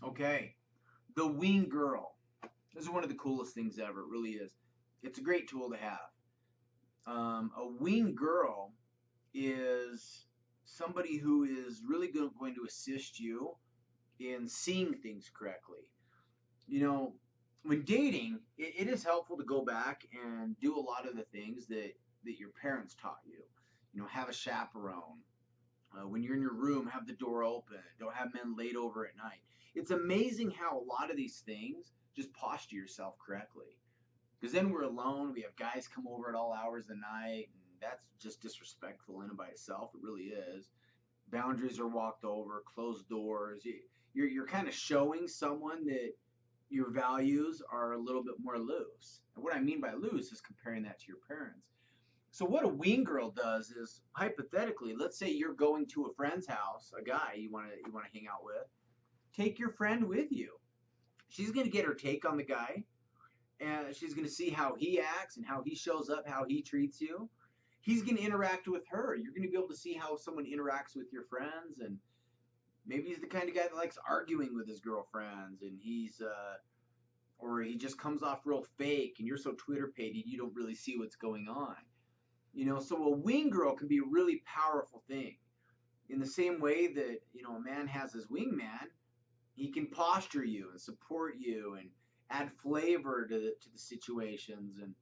Okay, the Winggirl. This is one of the coolest things ever. It really is. It's a great tool to have. A Winggirl is somebody who is really going to assist you in seeing things correctly. You know, when dating, it is helpful to go back and do a lot of the things that your parents taught you. You know, have a chaperone. When you're in your room, have the door open. Don't have men laid over at night. It's amazing how a lot of these things just posture yourself correctly. Because then we're alone. We have guys come over at all hours of the night, and that's just disrespectful in and by itself. It really is. Boundaries are walked over, closed doors. You're kind of showing someone that your values are a little bit more loose. And what I mean by loose is comparing that to your parents. So what a wing girl does is hypothetically, let's say you're going to a friend's house, a guy you want to hang out with, take your friend with you. She's going to get her take on the guy, and she's going to see how he acts and how he shows up, how he treats you. He's going to interact with her. You're going to be able to see how someone interacts with your friends, and maybe he's the kind of guy that likes arguing with his girlfriends, and or he just comes off real fake, and you're so Twitter pated you don't really see what's going on. So a wing girl can be a really powerful thing. In the same way that, a man has his wingman, he can posture you and support you and add flavor to the situations. And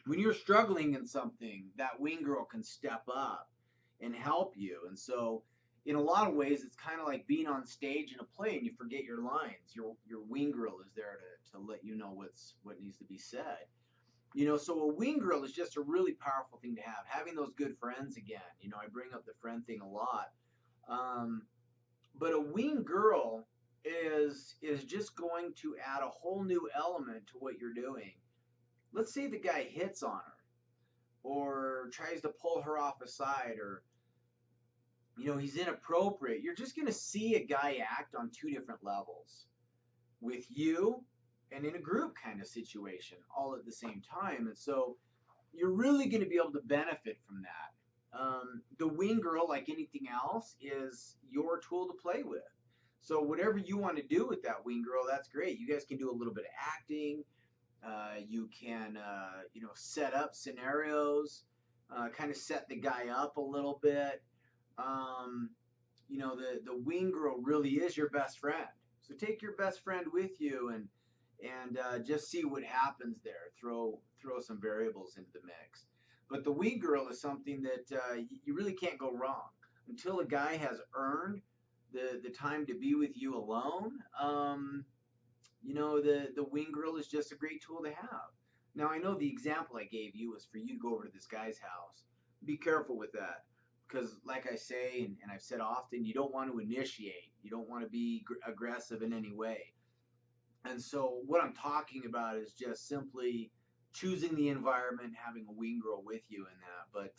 when you're struggling in something, that wing girl can step up and help you. And so, in a lot of ways, it's kind of like being on stage in a play and you forget your lines. Your wing girl is there to let you know what needs to be said. So a wing girl is just a really powerful thing to have. Having those good friends again. I bring up the friend thing a lot. Um, but a wing girl is just going to add a whole new element to what you're doing. Let's say the guy hits on her or tries to pull her off aside, or he's inappropriate. You're just going to see a guy act on two different levels with you and in a group kind of situation all at the same time. And so you're really going to be able to benefit from that. The wing girl, like anything else, is your tool to play with. So whatever you want to do with that wing girl, that's great. You guys can do a little bit of acting. You can, set up scenarios, kind of set the guy up a little bit. Um, the wing girl really is your best friend. So take your best friend with you and just see what happens there. Throw some variables into the mix. But the wing girl is something that you really can't go wrong until a guy has earned the time to be with you alone. The wing girl is just a great tool to have. Now I know the example I gave you was for you to go over to this guy's house. Be careful with that because, like I say, and I've said often, you don't want to initiate. You don't want to be aggressive in any way. And so what I'm talking about is just simply choosing the environment, having a wing girl with you in that. But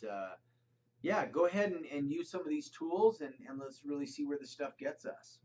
yeah, go ahead and use some of these tools and let's really see where this stuff gets us.